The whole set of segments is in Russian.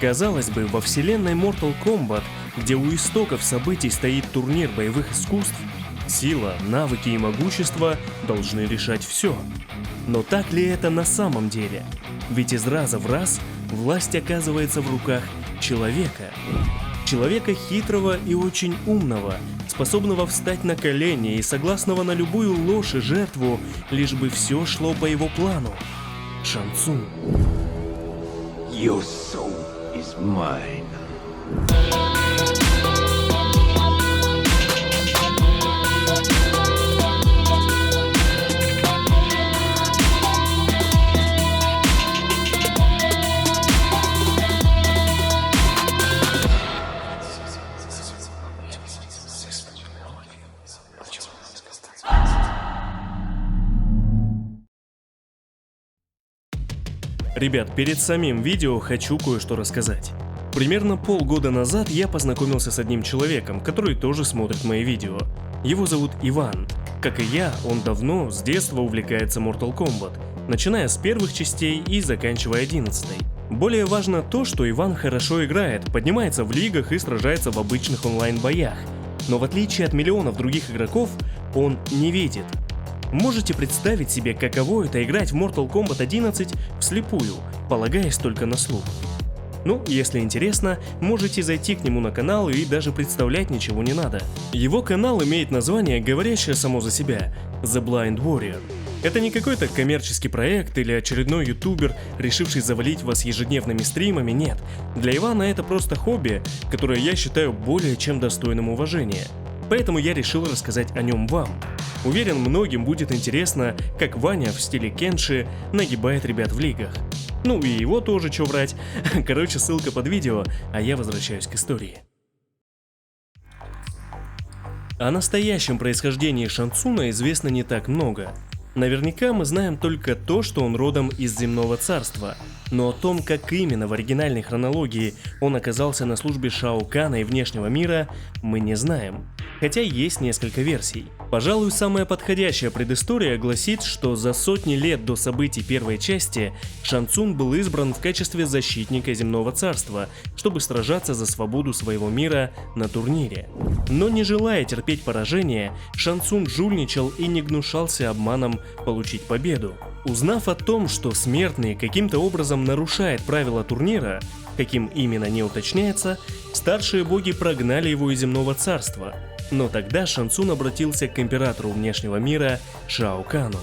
Казалось бы, во вселенной Mortal Kombat, где у истоков событий стоит турнир боевых искусств, сила, навыки и могущество должны решать все. Но так ли это на самом деле? Ведь из раза в раз власть оказывается в руках человека. Человека хитрого и очень умного, способного встать на колени и согласного на любую ложь и жертву, лишь бы все шло по его плану. Шан Цун. Your soul is mine. Ребят, перед самим видео хочу кое-что рассказать. Примерно полгода назад я познакомился с одним человеком, который тоже смотрит мои видео. Его зовут Иван. Как и я, он давно, с детства увлекается Mortal Kombat, начиная с первых частей и заканчивая 11-й. Более важно то, что Иван хорошо играет, поднимается в лигах и сражается в обычных онлайн-боях. Но в отличие от миллионов других игроков, он не видит. Можете представить себе, каково это играть в Mortal Kombat 11 вслепую, полагаясь только на слух? Ну, если интересно, можете зайти к нему на канал и даже представлять ничего не надо. Его канал имеет название, говорящее само за себя – The Blind Warrior. Это не какой-то коммерческий проект или очередной ютубер, решивший завалить вас ежедневными стримами, нет. Для Ивана это просто хобби, которое я считаю более чем достойным уважения. Поэтому я решил рассказать о нем вам. Уверен, многим будет интересно, как Ваня в стиле Кенши нагибает ребят в лигах. Ну и его тоже, чё врать. Короче, ссылка под видео, а я возвращаюсь к истории. О настоящем происхождении Шан Цуна известно не так много. Наверняка мы знаем только то, что он родом из Земного Царства, но о том, как именно в оригинальной хронологии он оказался на службе Шао Кана и внешнего мира, мы не знаем. Хотя есть несколько версий. Пожалуй, самая подходящая предыстория гласит, что за сотни лет до событий первой части Шан Цун был избран в качестве защитника Земного Царства, чтобы сражаться за свободу своего мира на турнире. Но не желая терпеть поражение, Шан Цун жульничал и не гнушался обманом получить победу. Узнав о том, что смертный каким-то образом нарушает правила турнира, каким именно не уточняется, старшие боги прогнали его из Земного Царства. Но тогда Шан Цун обратился к императору внешнего мира Шао Кану.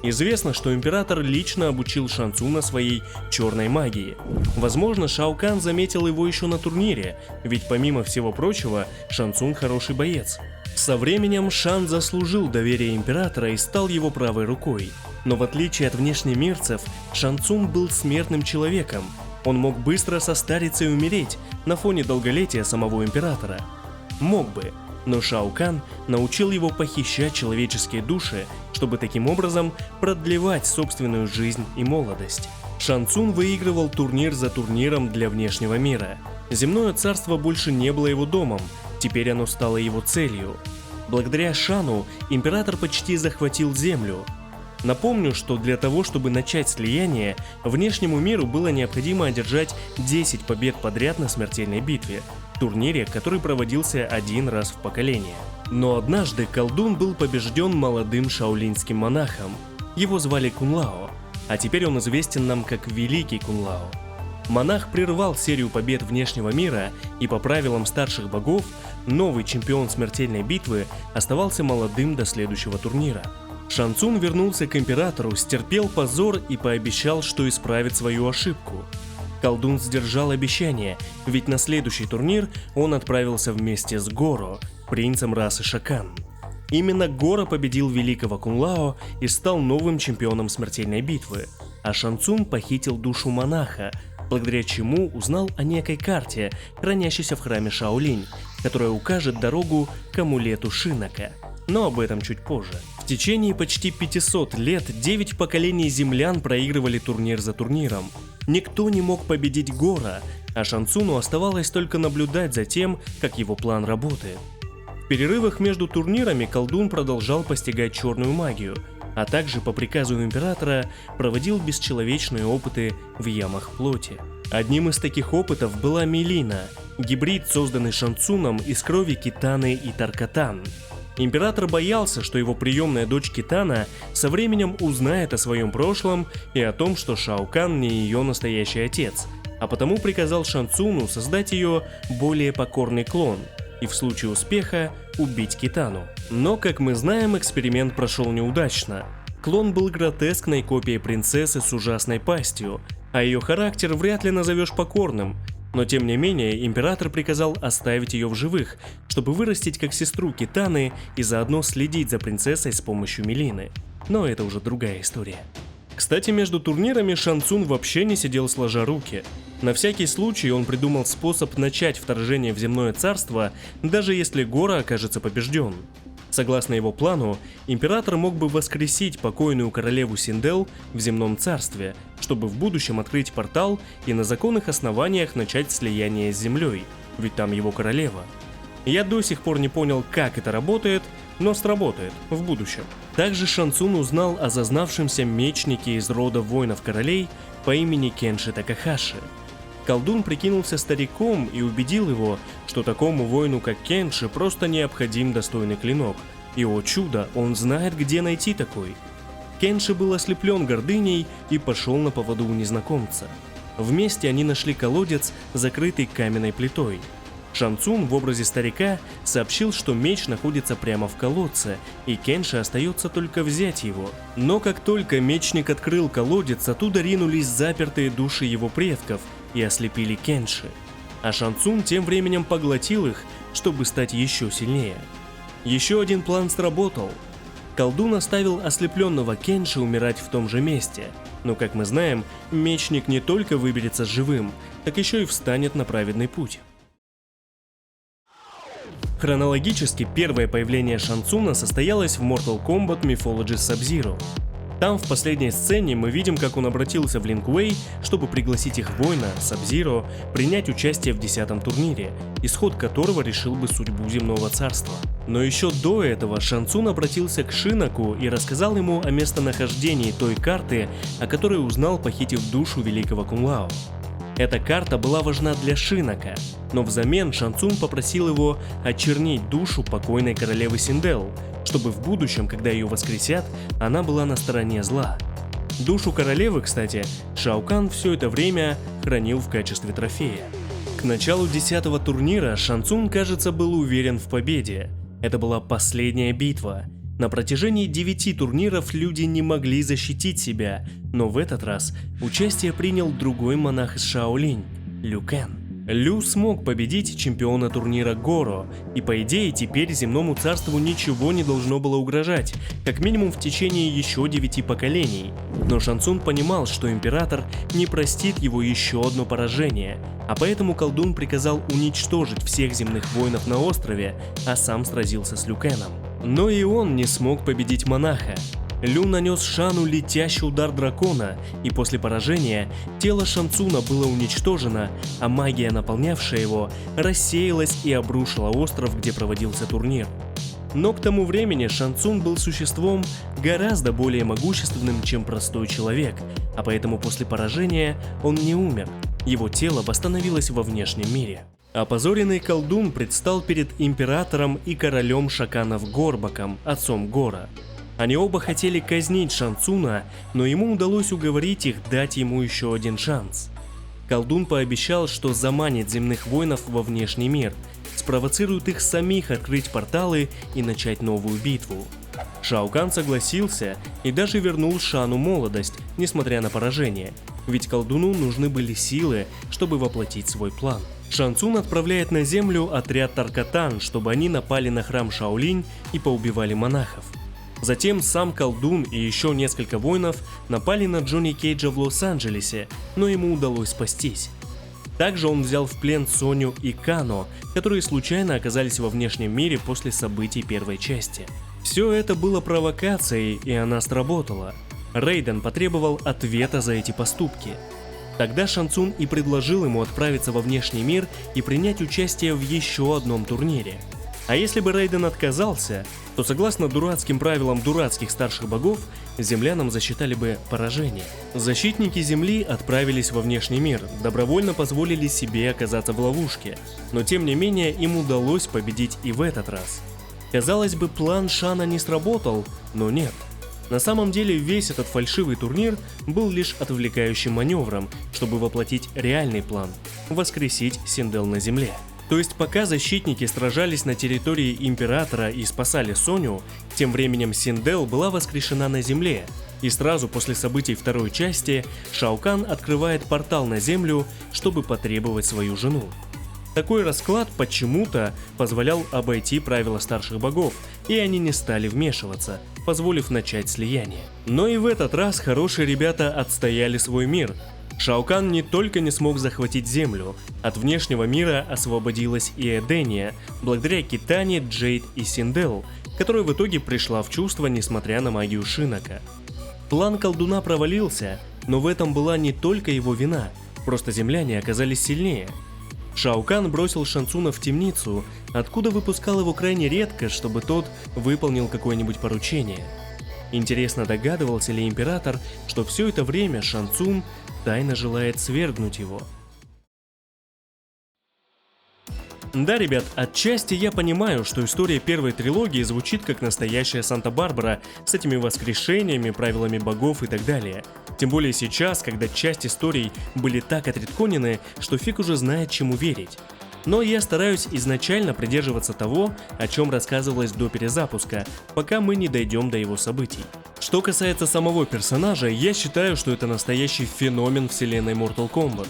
Известно, что император лично обучил Шан Цуна своей черной магии. Возможно, Шао Кан заметил его еще на турнире, ведь помимо всего прочего, Шан Цун хороший боец. Со временем Шан заслужил доверие императора и стал его правой рукой. Но в отличие от внешнемирцев, Шан Цун был смертным человеком. Он мог быстро состариться и умереть на фоне долголетия самого императора. Мог бы, но Шао Кан научил его похищать человеческие души, чтобы таким образом продлевать собственную жизнь и молодость. Шан Цун выигрывал турнир за турниром для внешнего мира. Земное царство больше не было его домом, теперь оно стало его целью. Благодаря Шану император почти захватил землю. Напомню, что для того, чтобы начать слияние, внешнему миру было необходимо одержать 10 побед подряд на смертельной битве, турнире, который проводился один раз в поколение. Но однажды колдун был побежден молодым шаолиньским монахом. Его звали Кун Лао, а теперь он известен нам как Великий Кун Лао. Монах прервал серию побед внешнего мира, и по правилам старших богов, новый чемпион смертельной битвы оставался молодым до следующего турнира. Шан Цун вернулся к императору, стерпел позор и пообещал, что исправит свою ошибку. Колдун сдержал обещание, ведь на следующий турнир он отправился вместе с Горо, принцем расы Шакан. Именно Горо победил великого Кун Лао и стал новым чемпионом смертельной битвы, а Шан Цун похитил душу монаха, благодаря чему узнал о некой карте, хранящейся в храме Шаолинь, которая укажет дорогу к амулету Шинока. Но об этом чуть позже. В течение почти 500 лет 9 поколений землян проигрывали турнир за турниром. Никто не мог победить Горо, а Шан Цуну оставалось только наблюдать за тем, как его план работает. В перерывах между турнирами колдун продолжал постигать черную магию, а также по приказу императора проводил бесчеловечные опыты в ямах плоти. Одним из таких опытов была Мелина, гибрид, созданный Шансуном из крови Китаны и Таркатан. Император боялся, что его приемная дочь Китана со временем узнает о своем прошлом и о том, что Шао Кан не ее настоящий отец, а потому приказал Шансуну создать ее более покорный клон и в случае успеха убить Китану. Но, как мы знаем, эксперимент прошел неудачно. Клон был гротескной копией принцессы с ужасной пастью, а ее характер вряд ли назовешь покорным. Но тем не менее, император приказал оставить ее в живых, чтобы вырастить как сестру Китаны и заодно следить за принцессой с помощью Мелины. Но это уже другая история. Кстати, между турнирами Шансун вообще не сидел сложа руки. На всякий случай он придумал способ начать вторжение в Земное Царство, даже если Гора окажется побежден. Согласно его плану, император мог бы воскресить покойную королеву Синдел в Земном Царстве, чтобы в будущем открыть портал и на законных основаниях начать слияние с Землей, ведь там его королева. Я до сих пор не понял, как это работает, но сработает в будущем. Также Шансун узнал о зазнавшемся мечнике из рода воинов-королей по имени Кенши Такахаши. Колдун прикинулся стариком и убедил его, что такому воину, как Кенши, просто необходим достойный клинок. И, о чудо, он знает, где найти такой. Кенши был ослеплен гордыней и пошел на поводу у незнакомца. Вместе они нашли колодец, закрытый каменной плитой. Шансун в образе старика сообщил, что меч находится прямо в колодце, и Кенши остается только взять его. Но как только мечник открыл колодец, оттуда ринулись запертые души его предков и ослепили Кенши. А Шансун тем временем поглотил их, чтобы стать еще сильнее. Еще один план сработал. Колдун оставил ослепленного Кенши умирать в том же месте, но, как мы знаем, мечник не только выберется живым, так еще и встанет на праведный путь. Хронологически первое появление Шансуна состоялось в Mortal Kombat Mythology Sub-Zero. Там в последней сцене мы видим, как он обратился в Линь Куэй, чтобы пригласить их воина, Sub-Zero, принять участие в 10-м турнире, исход которого решил бы судьбу Земного Царства. Но еще до этого Шансун обратился к Шиноку и рассказал ему о местонахождении той карты, о которой узнал, похитив душу великого Кун Лао. Эта карта была важна для Шинока, но взамен Шансун попросил его очернить душу покойной королевы Синдел, чтобы в будущем, когда ее воскресят, она была на стороне зла. Душу королевы, кстати, Шао Кан все это время хранил в качестве трофея. К началу 10-го турнира Шансун, кажется, был уверен в победе. Это была последняя битва. На протяжении 9 турниров люди не могли защитить себя, но в этот раз участие принял другой монах из Шаолинь – Лю Кэн. Лю смог победить чемпиона турнира Горо, и по идее теперь Земному Царству ничего не должно было угрожать, как минимум в течение еще 9 поколений. Но Шансун понимал, что император не простит его еще одно поражение, а поэтому колдун приказал уничтожить всех земных воинов на острове, а сам сразился с Лю Кэном. Но и он не смог победить монаха. Лю нанес Шану летящий удар дракона, и после поражения тело Шансуна было уничтожено, а магия, наполнявшая его, рассеялась и обрушила остров, где проводился турнир. Но к тому времени Шансун был существом гораздо более могущественным, чем простой человек, а поэтому после поражения он не умер, его тело восстановилось во внешнем мире. Опозоренный колдун предстал перед императором и королем Шаканов Горбаком, отцом Гора. Они оба хотели казнить Шансуна, но ему удалось уговорить их дать ему еще один шанс. Колдун пообещал, что заманит земных воинов во внешний мир, спровоцирует их самих открыть порталы и начать новую битву. Шао Кан согласился и даже вернул Шану молодость, несмотря на поражение, ведь колдуну нужны были силы, чтобы воплотить свой план. Шансун отправляет на землю отряд Таркатан, чтобы они напали на храм Шаолинь и поубивали монахов. Затем сам колдун и еще несколько воинов напали на Джонни Кейджа в Лос-Анджелесе, но ему удалось спастись. Также он взял в плен Соню и Кано, которые случайно оказались во внешнем мире после событий первой части. Все это было провокацией, и она сработала. Рейден потребовал ответа за эти поступки. Тогда Шансун и предложил ему отправиться во внешний мир и принять участие в еще одном турнире. А если бы Рейден отказался, то согласно дурацким правилам дурацких старших богов, землянам засчитали бы поражение. Защитники Земли отправились во внешний мир, добровольно позволили себе оказаться в ловушке, но тем не менее им удалось победить и в этот раз. Казалось бы, план Шана не сработал, но нет. На самом деле весь этот фальшивый турнир был лишь отвлекающим маневром, чтобы воплотить реальный план – воскресить Синдел на Земле. То есть пока защитники сражались на территории Императора и спасали Соню, тем временем Синдел была воскрешена на Земле, и сразу после событий второй части Шао Кан открывает портал на Землю, чтобы потребовать свою жену. Такой расклад почему-то позволял обойти правила старших богов, и они не стали вмешиваться, позволив начать слияние. Но и в этот раз хорошие ребята отстояли свой мир. Шао Кан не только не смог захватить Землю, от внешнего мира освободилась и Эдения, благодаря Китане, Джейд и Синдел, которая в итоге пришла в чувство, несмотря на магию Шинока. План колдуна провалился, но в этом была не только его вина, просто земляне оказались сильнее. Шао Кан бросил Шансуна в темницу, откуда выпускал его крайне редко, чтобы тот выполнил какое-нибудь поручение. Интересно, догадывался ли император, что все это время Шансун тайно желает свергнуть его? Да, ребят, отчасти я понимаю, что история первой трилогии звучит как настоящая Санта-Барбара с этими воскрешениями, правилами богов и так далее. Тем более сейчас, когда часть историй были так отредконены, что фиг уже знает, чему верить. Но я стараюсь изначально придерживаться того, о чем рассказывалось до перезапуска, пока мы не дойдем до его событий. Что касается самого персонажа, я считаю, что это настоящий феномен вселенной Mortal Kombat.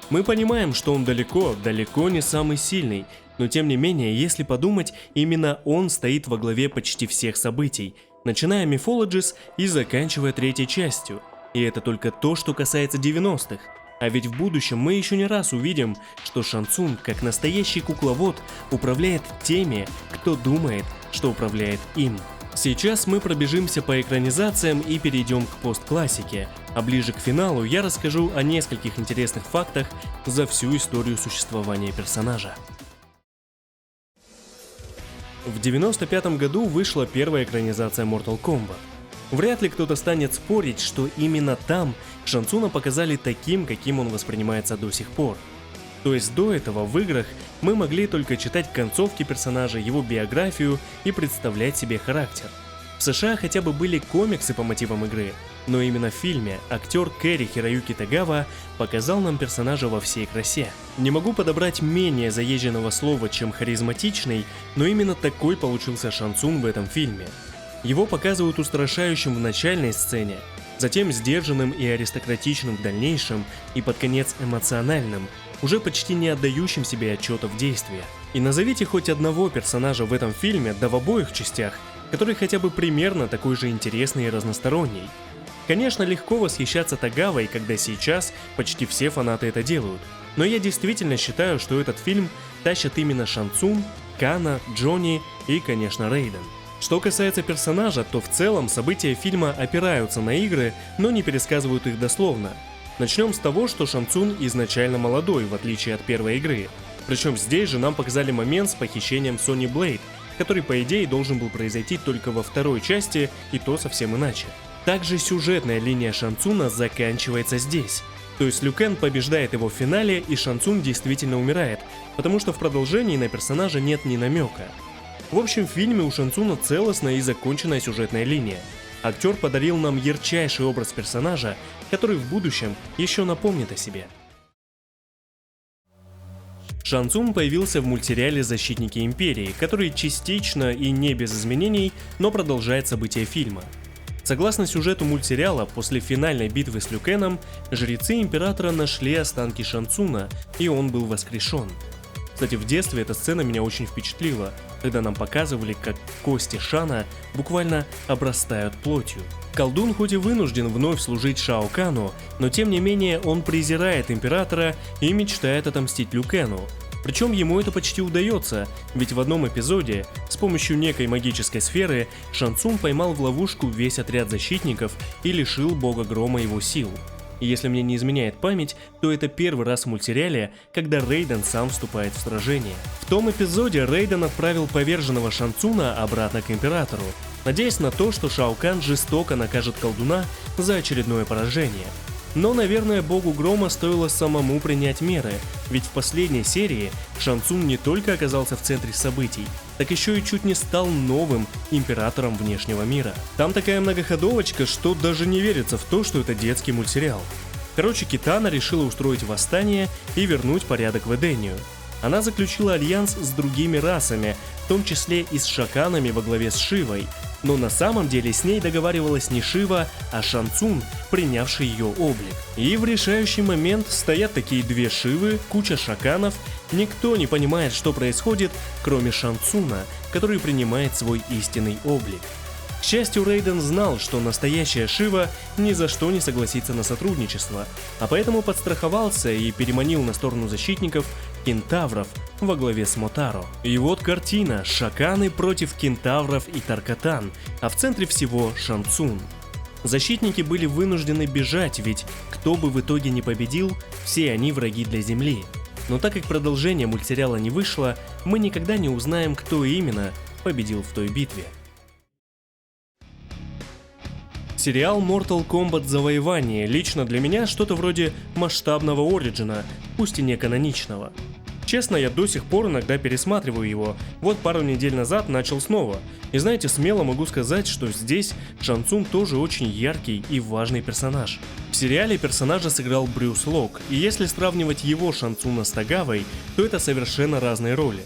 Мы понимаем, что он далеко не самый сильный, но тем не менее, если подумать, именно он стоит во главе почти всех событий, начиная Mythologies и заканчивая третьей частью. И это только то, что касается 90-х. А ведь в будущем мы еще не раз увидим, что Шансун, как настоящий кукловод, управляет теми, кто думает, что управляет им. Сейчас мы пробежимся по экранизациям и перейдем к постклассике, а ближе к финалу я расскажу о нескольких интересных фактах за всю историю существования персонажа. В 1995 году вышла первая экранизация Mortal Kombat. Вряд ли кто-то станет спорить, что именно там Шансуна показали таким, каким он воспринимается до сих пор. То есть до этого в играх мы могли только читать концовки персонажа, его биографию и представлять себе характер. В США хотя бы были комиксы по мотивам игры, но именно в фильме актер Кэри Хироюки Тагава показал нам персонажа во всей красе. Не могу подобрать менее заезженного слова, чем харизматичный, но именно такой получился Шансун в этом фильме. Его показывают устрашающим в начальной сцене, затем сдержанным и аристократичным в дальнейшем и под конец эмоциональным, уже почти не отдающим себе отчета в действиях. И назовите хоть одного персонажа в этом фильме, да в обоих частях, который хотя бы примерно такой же интересный и разносторонний. Конечно, легко восхищаться Тагавой, когда сейчас почти все фанаты это делают, но я действительно считаю, что этот фильм тащат именно Шансун, Кана, Джонни и, конечно, Рейден. Что касается персонажа, то в целом события фильма опираются на игры, но не пересказывают их дословно. Начнем с того, что Шансун изначально молодой, в отличие от первой игры. Причем здесь же нам показали момент с похищением Сони Блейд, который по идее должен был произойти только во второй части, и то совсем иначе. Также сюжетная линия Шансуна заканчивается здесь. То есть Лю Кэн побеждает его в финале, и Шансун действительно умирает, потому что в продолжении на персонажа нет ни намека. В общем, в фильме у Шансуна целостная и законченная сюжетная линия. Актер подарил нам ярчайший образ персонажа, который в будущем еще напомнит о себе. Шансун появился в мультсериале «Защитники Империи», который частично и не без изменений, но продолжает события фильма. Согласно сюжету мультсериала, после финальной битвы с Лю Кэном, жрецы Императора нашли останки Шансуна, и он был воскрешен. Кстати, в детстве эта сцена меня очень впечатлила, когда нам показывали, как кости Шана буквально обрастают плотью. Колдун хоть и вынужден вновь служить Шао Кану, но тем не менее он презирает Императора и мечтает отомстить Лю Кэну. Причем ему это почти удается, ведь в одном эпизоде с помощью некой магической сферы Шансун поймал в ловушку весь отряд защитников и лишил бога грома его сил. И если мне не изменяет память, то это первый раз в мультсериале, когда Рейден сам вступает в сражение. В том эпизоде Рейден отправил поверженного Шан Цуна обратно к Императору, надеясь на то, что Шао Кан жестоко накажет колдуна за очередное поражение. Но, наверное, богу грома стоило самому принять меры, ведь в последней серии Шан Цун не только оказался в центре событий, так еще и чуть не стал новым императором внешнего мира. Там такая многоходовочка, что даже не верится в то, что это детский мультсериал. Короче, Китана решила устроить восстание и вернуть порядок в Эдению. Она заключила альянс с другими расами, в том числе и с Шаканами во главе с Шивой, но на самом деле с ней договаривалась не Шива, а Шан Цун, принявший ее облик. И в решающий момент стоят такие две Шивы, куча Шаканов, никто не понимает, что происходит, кроме Шан Цуна, который принимает свой истинный облик. К счастью, Рейден знал, что настоящая Шива ни за что не согласится на сотрудничество, а поэтому подстраховался и переманил на сторону защитников кентавров во главе с Мотаро. И вот картина: Шаканы против кентавров и Таркатан, а в центре всего Шан Цун. Защитники были вынуждены бежать, ведь кто бы в итоге не победил, все они враги для Земли. Но так как продолжение мультсериала не вышло, мы никогда не узнаем, кто именно победил в той битве. Сериал Mortal Kombat Завоевание лично для меня что-то вроде масштабного оригина, пусть и не каноничного. Честно, я до сих пор иногда пересматриваю его, вот пару недель назад начал снова. И знаете, смело могу сказать, что здесь Шан Цун тоже очень яркий и важный персонаж. В сериале персонажа сыграл Брюс Лок, и если сравнивать его Шан Цуна с Тагавой, то это совершенно разные роли.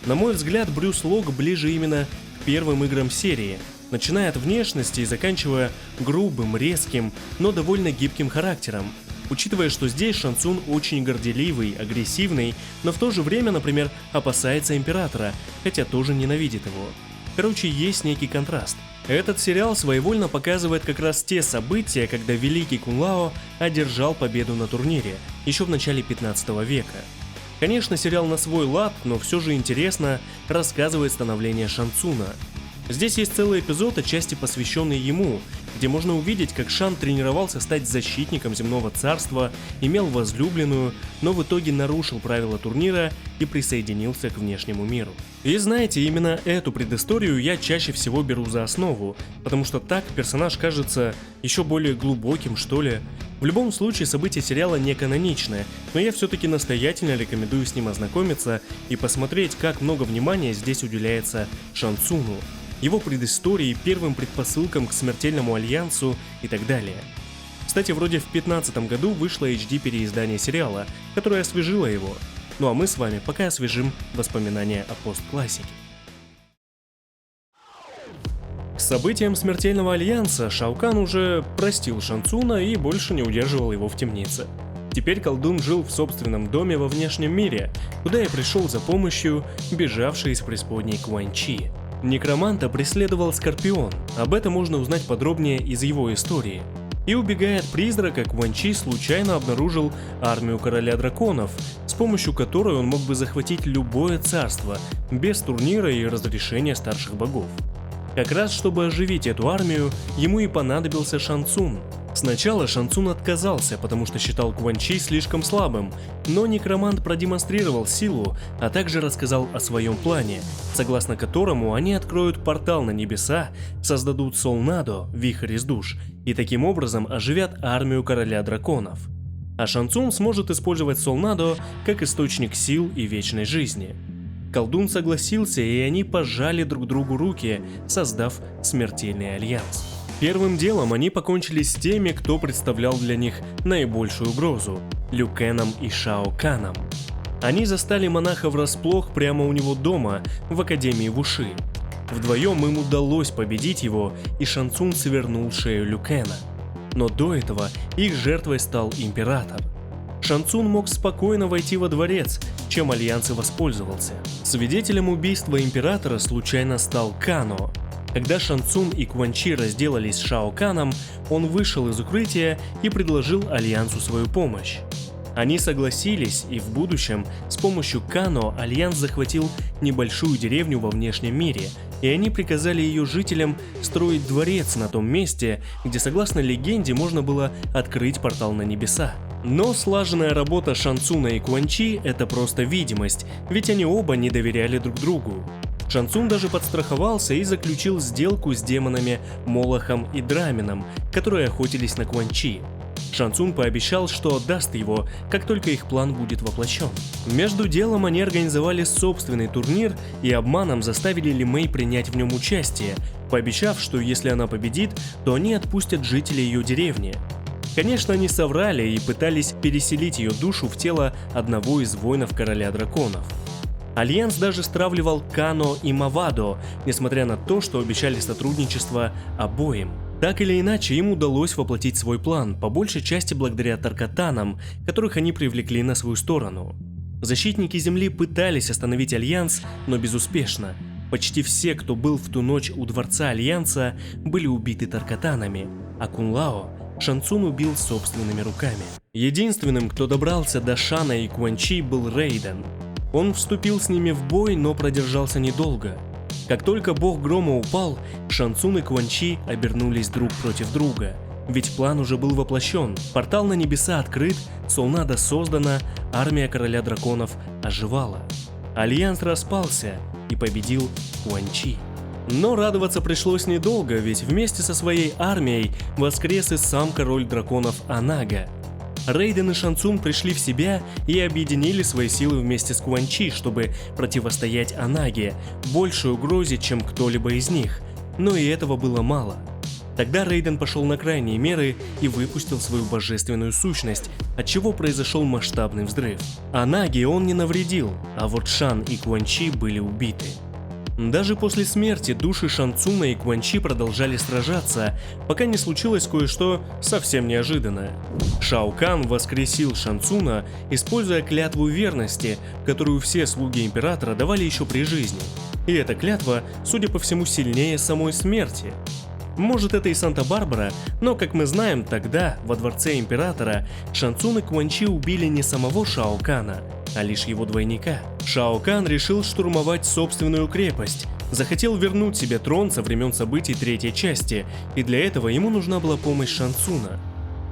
На мой взгляд, Брюс Лок ближе именно к первым играм серии, начиная от внешности и заканчивая грубым, резким, но довольно гибким характером. Учитывая, что здесь Шан Цун очень горделивый, агрессивный, но в то же время, например, опасается Императора, хотя тоже ненавидит его. Короче, есть некий контраст. Этот сериал своевольно показывает как раз те события, когда великий Кун Лао одержал победу на турнире, еще в начале 15 века. Конечно, сериал на свой лад, но все же интересно рассказывает становление Шан Цуна. Здесь есть целый эпизод, отчасти посвященный ему, где можно увидеть, как Шан тренировался стать защитником Земного Царства, имел возлюбленную, но в итоге нарушил правила турнира и присоединился к внешнему миру. И знаете, именно эту предысторию я чаще всего беру за основу, потому что так персонаж кажется еще более глубоким, что ли. В любом случае, события сериала не каноничны, но я все-таки настоятельно рекомендую с ним ознакомиться и посмотреть, как много внимания здесь уделяется Шан Цуну, его предыстории, первым предпосылкам к смертельному альянсу и так далее. Кстати, вроде в 2015 году вышло HD переиздание сериала, которое освежило его. Ну а мы с вами пока освежим воспоминания о постклассике. К событиям смертельного альянса Шао Кан уже простил Шан Цуна и больше не удерживал его в темнице. Теперь колдун жил в собственном доме во внешнем мире, куда и пришел за помощью бежавший из преисподней Куань Чи. Некроманта преследовал Скорпион, об этом можно узнать подробнее из его истории. И убегая от призрака, Куань Чи случайно обнаружил армию короля драконов, с помощью которой он мог бы захватить любое царство, без турнира и разрешения старших богов. Как раз чтобы оживить эту армию, ему и понадобился Шан Цун. Сначала Шан Цун отказался, потому что считал Куань Чи слишком слабым, но некромант продемонстрировал силу, а также рассказал о своем плане, согласно которому они откроют портал на небеса, создадут Солнадо, вихрь из душ, и таким образом оживят армию короля драконов. А Шан Цун сможет использовать Солнадо как источник сил и вечной жизни. Колдун согласился, и они пожали друг другу руки, создав смертельный альянс. Первым делом они покончили с теми, кто представлял для них наибольшую угрозу – Лю Кэном и Шао Каном. Они застали монаха врасплох прямо у него дома, в Академии Вуши. Вдвоем им удалось победить его, и Шан Цун свернул шею Лю Кэна. Но до этого их жертвой стал Император. Шан Цун мог спокойно войти во дворец, чем Альянс и воспользовался. Свидетелем убийства Императора случайно стал Кано. Когда Шан Цун и Куань Чи разделались с Шао Каном, он вышел из укрытия и предложил Альянсу свою помощь. Они согласились, и в будущем с помощью Кано Альянс захватил небольшую деревню во внешнем мире, и они приказали ее жителям строить дворец на том месте, где, согласно легенде, можно было открыть портал на небеса. Но слаженная работа Шан Цуна и Quan Chi – это просто видимость, ведь они оба не доверяли друг другу. Шан Цун даже подстраховался и заключил сделку с демонами Молохом и Драмином, которые охотились на Quan Chi. Шан Цун пообещал, что отдаст его, как только их план будет воплощен. Между делом они организовали собственный турнир и обманом заставили Ли Мэй принять в нем участие, пообещав, что если она победит, то они отпустят жителей ее деревни. Конечно, они соврали и пытались переселить ее душу в тело одного из воинов Короля Драконов. Альянс даже стравливал Кано и Мавадо, несмотря на то, что обещали сотрудничество обоим. Так или иначе, им удалось воплотить свой план, по большей части благодаря Таркатанам, которых они привлекли на свою сторону. Защитники Земли пытались остановить Альянс, но безуспешно. Почти все, кто был в ту ночь у дворца Альянса, были убиты Таркатанами, а Кун Лао Шан Цун убил собственными руками. Единственным, кто добрался до Шана и Quan Chi, был Рейден. Он вступил с ними в бой, но продержался недолго. Как только бог грома упал, Шан Цун и Quan Chi обернулись друг против друга. Ведь план уже был воплощен, портал на небеса открыт, Солнада создана, армия Короля Драконов оживала. Альянс распался и победил Quan Chi. Но радоваться пришлось недолго, ведь вместе со своей армией воскрес и сам Король Драконов Анага. Рейден и Шан Цун пришли в себя и объединили свои силы вместе с Quan Chi, чтобы противостоять Анаге, большей угрозе, чем кто-либо из них. Но и этого было мало. Тогда Рейден пошел на крайние меры и выпустил свою божественную сущность, отчего произошел масштабный взрыв. Анаге он не навредил, а вот Шан и Quan Chi были убиты. Даже после смерти души Шан Цуна и Quan Chi продолжали сражаться, пока не случилось кое-что совсем неожиданное. Шао Кан воскресил Шан Цуна, используя клятву верности, которую все слуги императора давали еще при жизни. И эта клятва, судя по всему, сильнее самой смерти. Может, это и Санта-Барбара, но, как мы знаем, тогда, во дворце императора, Шан Цун и Quan Chi убили не самого Шао Кана, а лишь его двойника. Шао Кан решил штурмовать собственную крепость, захотел вернуть себе трон со времен событий третьей части, и для этого ему нужна была помощь Шан Цуна.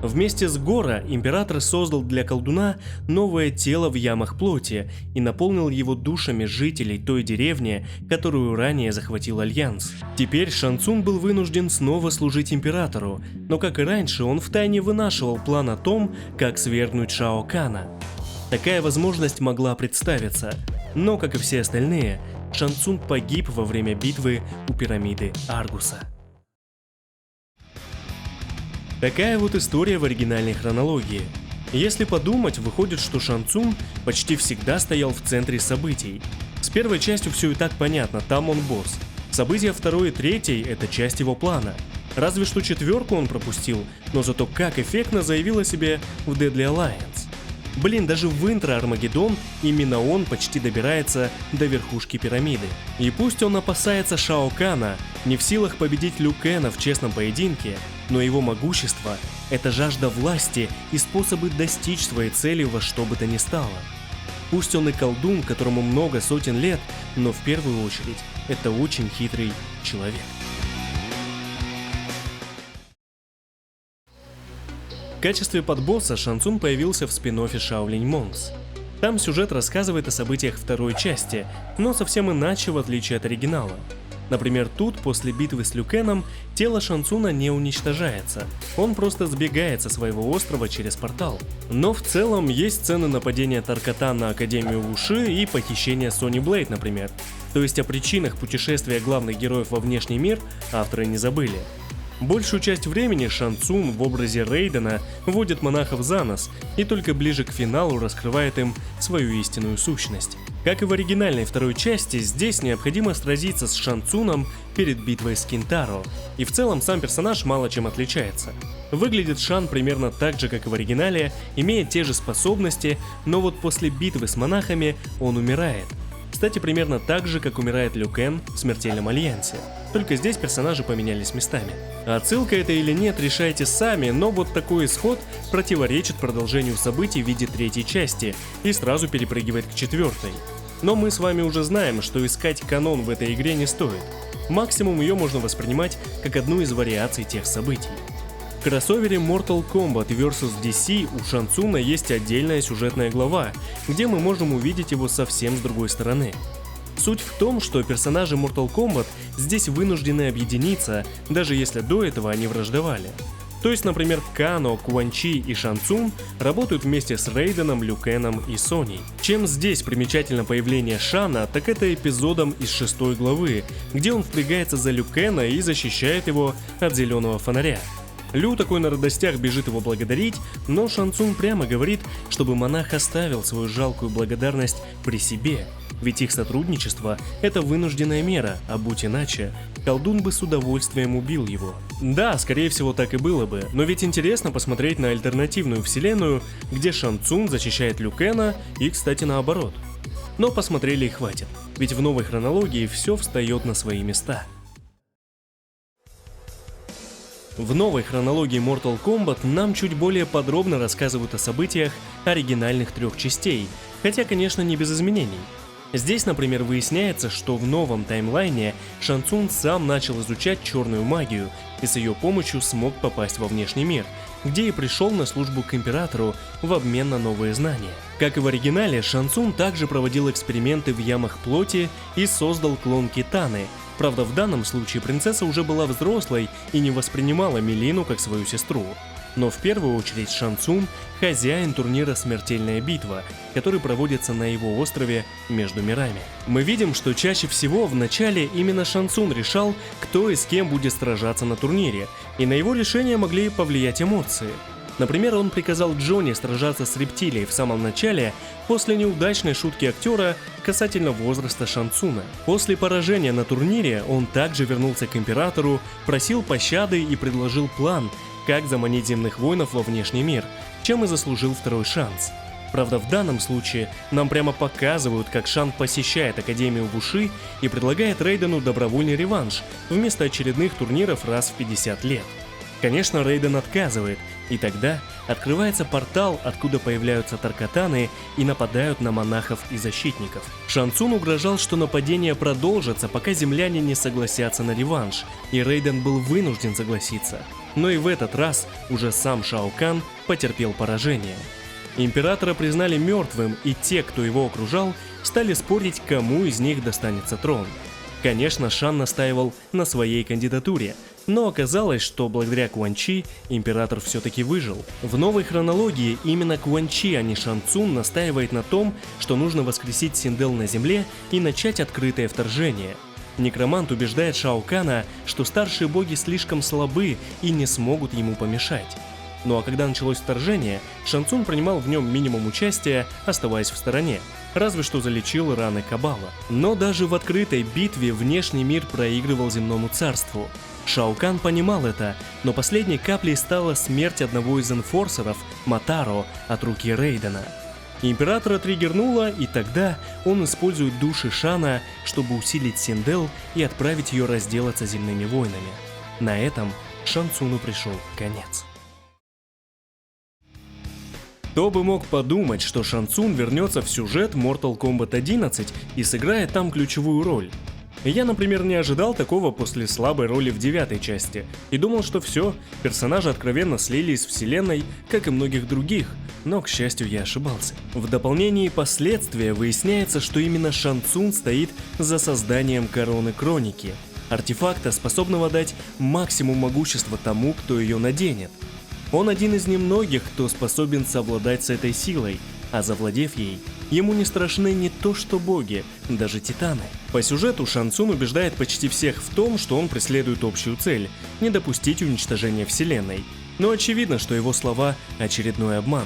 Вместе с Гора император создал для колдуна новое тело в ямах плоти и наполнил его душами жителей той деревни, которую ранее захватил Альянс. Теперь Шан Цун был вынужден снова служить императору, но как и раньше он втайне вынашивал план о том, как свергнуть Шао Кана. Такая возможность могла представиться, но, как и все остальные, Шан Цун погиб во время битвы у пирамиды Аргуса. Такая вот история в оригинальной хронологии. Если подумать, выходит, что Шан Цун почти всегда стоял в центре событий. С первой частью все и так понятно, там он босс. События второй и третьей – это часть его плана. Разве что четверку он пропустил, но зато как эффектно заявил о себе в Deadly Alliance. Блин, даже в интро Армагеддон именно он почти добирается до верхушки пирамиды. И пусть он опасается Шао Кана, не в силах победить Лю Кэна в честном поединке, но его могущество – это жажда власти и способы достичь своей цели во что бы то ни стало. Пусть он и колдун, которому много сотен лет, но в первую очередь это очень хитрый человек. В качестве подбосса Шан Цун появился в спин-оффе Shaolin Monks. Там сюжет рассказывает о событиях второй части, но совсем иначе, в отличие от оригинала. Например, тут, после битвы с Лю Кэном, тело Шан Цуна не уничтожается, он просто сбегает со своего острова через портал. Но в целом есть сцены нападения Таркатан на Академию Вуши и похищения Сони Блейд, например. То есть о причинах путешествия главных героев во внешний мир авторы не забыли. Большую часть времени Шан Цун в образе Рейдена водит монахов за нос и только ближе к финалу раскрывает им свою истинную сущность. Как и в оригинальной второй части, здесь необходимо сразиться с Шан Цуном перед битвой с Кинтаро, и в целом сам персонаж мало чем отличается. Выглядит Шан примерно так же, как и в оригинале, имеет те же способности, но вот после битвы с монахами он умирает. Кстати, примерно так же, как умирает Лю Кэн в Смертельном Альянсе. Только здесь персонажи поменялись местами. Отсылка это или нет, решайте сами, но вот такой исход противоречит продолжению событий в виде третьей части и сразу перепрыгивает к четвертой. Но мы с вами уже знаем, что искать канон в этой игре не стоит. Максимум ее можно воспринимать как одну из вариаций тех событий. В кроссовере Mortal Kombat vs DC у Шан Цуна есть отдельная сюжетная глава, где мы можем увидеть его совсем с другой стороны. Суть в том, что персонажи Mortal Kombat здесь вынуждены объединиться, даже если до этого они враждовали. То есть, например, Кано, Quan Chi и Шан Цун работают вместе с Рейденом, Лю Кэном и Соней. Чем здесь примечательно появление Шана, так это эпизодом из 6 главы, где он впрягается за Лю Кэна и защищает его от зеленого фонаря. Лю такой на радостях бежит его благодарить, но Шан Цун прямо говорит, чтобы монах оставил свою жалкую благодарность при себе, ведь их сотрудничество – это вынужденная мера, а будь иначе, колдун бы с удовольствием убил его. Да, скорее всего так и было бы, но ведь интересно посмотреть на альтернативную вселенную, где Шан Цун защищает Лю Кэна и, кстати, наоборот. Но посмотрели и хватит, ведь в новой хронологии все встает на свои места. В новой хронологии Mortal Kombat нам чуть более подробно рассказывают о событиях оригинальных 3 частей, хотя, конечно, не без изменений. Здесь, например, выясняется, что в новом таймлайне Шан Цун сам начал изучать черную магию и с ее помощью смог попасть во внешний мир, где и пришел на службу к императору в обмен на новые знания. Как и в оригинале, Шан Цун также проводил эксперименты в ямах плоти и создал клон Китаны. Правда, в данном случае принцесса уже была взрослой и не воспринимала Милину как свою сестру. Но в первую очередь Шан Цун – хозяин турнира «Смертельная битва», который проводится на его острове между мирами. Мы видим, что чаще всего в начале именно Шан Цун решал, кто и с кем будет сражаться на турнире, и на его решение могли повлиять эмоции. Например, он приказал Джонни сражаться с рептилией в самом начале после неудачной шутки актера касательно возраста Шан Цуна. После поражения на турнире он также вернулся к императору, просил пощады и предложил план, как заманить земных воинов во внешний мир, чем и заслужил второй шанс. Правда, в данном случае нам прямо показывают, как Шан посещает Академию Вуши и предлагает Рейдену добровольный реванш вместо очередных турниров раз в 50 лет. Конечно, Рейден отказывает, и тогда открывается портал, откуда появляются Таркатаны и нападают на монахов и защитников. Шан Цун угрожал, что нападение продолжится, пока земляне не согласятся на реванш, и Рейден был вынужден согласиться. Но и в этот раз уже сам Шао Кан потерпел поражение. Императора признали мертвым, и те, кто его окружал, стали спорить, кому из них достанется трон. Конечно, Шан настаивал на своей кандидатуре, но оказалось, что благодаря Quan Chi император все-таки выжил. В новой хронологии именно Quan Chi, а не Шан Цун, настаивает на том, что нужно воскресить Синдел на земле и начать открытое вторжение. Некромант убеждает Шао Кана, что старшие боги слишком слабы и не смогут ему помешать. Ну а когда началось вторжение, Шан Цун принимал в нем минимум участия, оставаясь в стороне, разве что залечил раны Кабала. Но даже в открытой битве внешний мир проигрывал земному царству. Шао Кан понимал это, но последней каплей стала смерть одного из энфорсеров, Матаро, от руки Рейдена. Императора триггернуло, и тогда он использует души Шана, чтобы усилить Синдел и отправить ее разделаться земными войнами. На этом Шан Цуну пришел конец. Кто бы мог подумать, что Шан Цун вернется в сюжет Mortal Kombat 11 и сыграет там ключевую роль. Я, например, не ожидал такого после слабой роли в 9 части и думал, что все, персонажи откровенно слились с вселенной, как и многих других, но, к счастью, я ошибался. В дополнении последствия выясняется, что именно Шан Цун стоит за созданием Короны Кроники, артефакта, способного дать максимум могущества тому, кто ее наденет. Он один из немногих, кто способен совладать с этой силой, а завладев ей, ему не страшны не то что боги, даже титаны. По сюжету Шан Цун убеждает почти всех в том, что он преследует общую цель – не допустить уничтожения вселенной. Но очевидно, что его слова – очередной обман.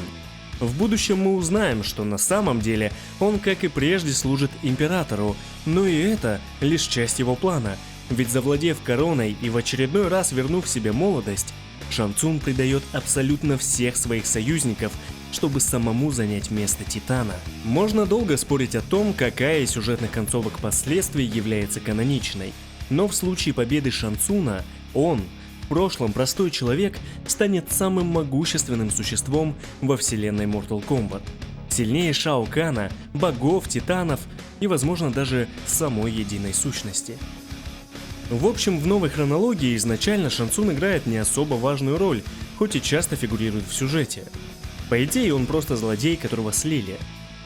В будущем мы узнаем, что на самом деле он, как и прежде, служит императору, но и это лишь часть его плана, ведь завладев короной и в очередной раз вернув себе молодость, Шан Цун предает абсолютно всех своих союзников, чтобы самому занять место Титана. Можно долго спорить о том, какая из сюжетных концовок последствий является каноничной, но в случае победы Шан Цуна он, в прошлом простой человек, станет самым могущественным существом во вселенной Mortal Kombat. Сильнее Шао Кана, богов, титанов и, возможно, даже самой единой сущности. В общем, в новой хронологии изначально Шан Цун играет не особо важную роль, хоть и часто фигурирует в сюжете. По идее, он просто злодей, которого слили.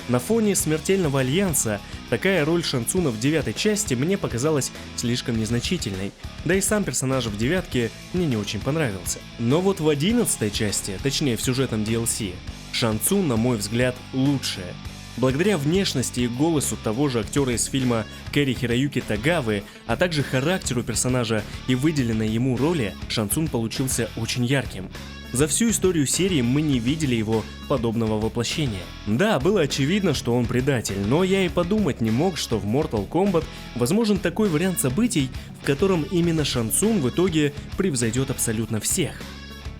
На фоне Смертельного Альянса такая роль Шан Цуна в 9-й части мне показалась слишком незначительной, да и сам персонаж в 9-ке мне не очень понравился. Но вот в 11-й части, точнее в сюжетном DLC, Шан Цун, на мой взгляд, лучшая. Благодаря внешности и голосу того же актера из фильма Кэри Хироюки Тагавы, а также характеру персонажа и выделенной ему роли, Шан Цун получился очень ярким. За всю историю серии мы не видели его подобного воплощения. Да, было очевидно, что он предатель, но я и подумать не мог, что в Mortal Kombat возможен такой вариант событий, в котором именно Шан Цун в итоге превзойдет абсолютно всех.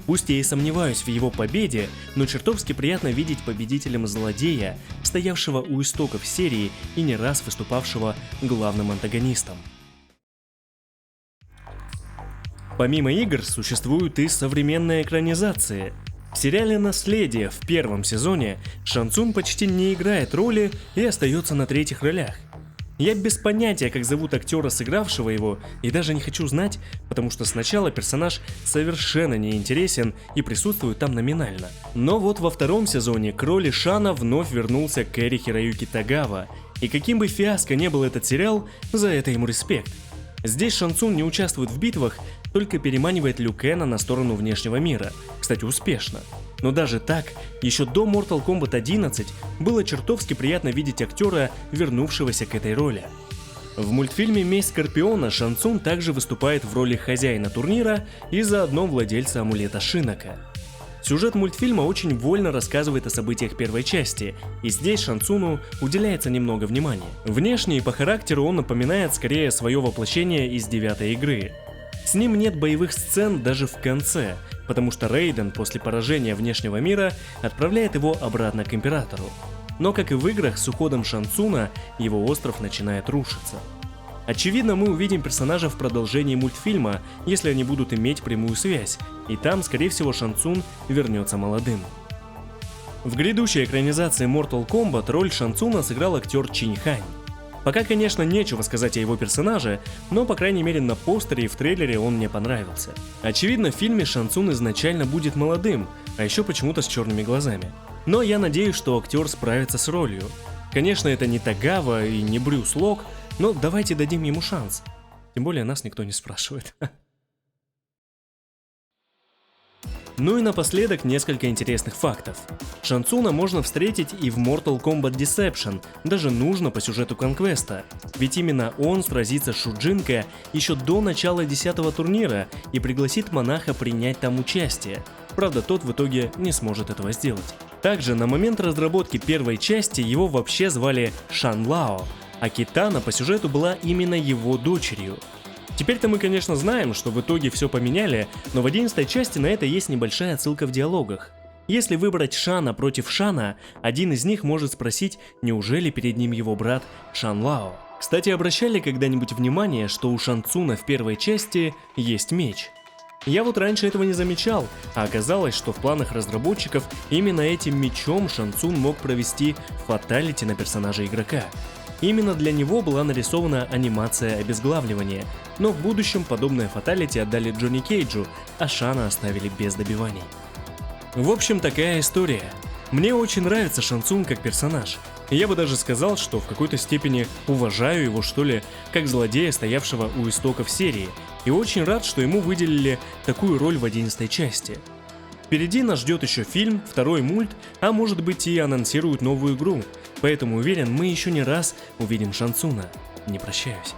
Пусть я и сомневаюсь в его победе, но чертовски приятно видеть победителем злодея, стоявшего у истоков серии и не раз выступавшего главным антагонистом. Помимо игр существуют и современные экранизации. В сериале «Наследие» в первом сезоне Шан Цун почти не играет роли и остается на третьих ролях. Я без понятия, как зовут актера, сыгравшего его, и даже не хочу знать, потому что сначала персонаж совершенно не интересен и присутствует там номинально. Но вот во втором сезоне к роли Шана вновь вернулся Кэри Хироюки Тагава, и каким бы фиаско не был этот сериал, за это ему респект. Здесь Шан Цун не участвует в битвах, только переманивает Лю Кэна на сторону внешнего мира, кстати, успешно. Но даже так, еще до Mortal Kombat 11 было чертовски приятно видеть актера, вернувшегося к этой роли. В мультфильме «Месть Скорпиона» Шан Цун также выступает в роли хозяина турнира и заодно владельца амулета Шинока. Сюжет мультфильма очень вольно рассказывает о событиях первой части, и здесь Шан Цуну уделяется немного внимания. Внешне и по характеру он напоминает скорее свое воплощение из 9-й игры. С ним нет боевых сцен даже в конце, потому что Рейден после поражения внешнего мира отправляет его обратно к Императору. Но как и в играх, с уходом Шан Цуна его остров начинает рушиться. Очевидно, мы увидим персонажа в продолжении мультфильма, если они будут иметь прямую связь, и там, скорее всего, Шан Цун вернется молодым. В грядущей экранизации Mortal Kombat роль Шан Цуна сыграл актер Чинь Хань. Пока, конечно, нечего сказать о его персонаже, но, по крайней мере, на постере и в трейлере он мне понравился. Очевидно, в фильме Шан Цун изначально будет молодым, а еще почему-то с черными глазами. Но я надеюсь, что актер справится с ролью. Конечно, это не Тагава и не Брюс Лок, но давайте дадим ему шанс. Тем более нас никто не спрашивает. Ну и напоследок несколько интересных фактов. Шан Цуна можно встретить и в Mortal Kombat Deception, даже нужно по сюжету конквеста, ведь именно он сразится с Шуджинко еще до начала 10-го турнира и пригласит монаха принять там участие, правда тот в итоге не сможет этого сделать. Также на момент разработки первой части его вообще звали Шан Лао, а Китана по сюжету была именно его дочерью. Теперь-то мы, конечно, знаем, что в итоге все поменяли, но в 11-й части на это есть небольшая отсылка в диалогах. Если выбрать Шана против Шана, один из них может спросить, неужели перед ним его брат Шан Лао. Кстати, обращали когда-нибудь внимание, что у Шан Цуна в первой части есть меч? Я вот раньше этого не замечал, а оказалось, что в планах разработчиков именно этим мечом Шан Цун мог провести фаталити на персонажа игрока. Именно для него была нарисована анимация обезглавливания, но в будущем подобное фаталити отдали Джонни Кейджу, а Шана оставили без добиваний. В общем, такая история. Мне очень нравится Шан Цун как персонаж. Я бы даже сказал, что в какой-то степени уважаю его, что ли, как злодея, стоявшего у истоков серии, и очень рад, что ему выделили такую роль в 11-й части. Впереди нас ждет еще фильм, второй мульт, а может быть и анонсируют новую игру, поэтому уверен, мы еще не раз увидим Шан Цуна. Не прощаюсь.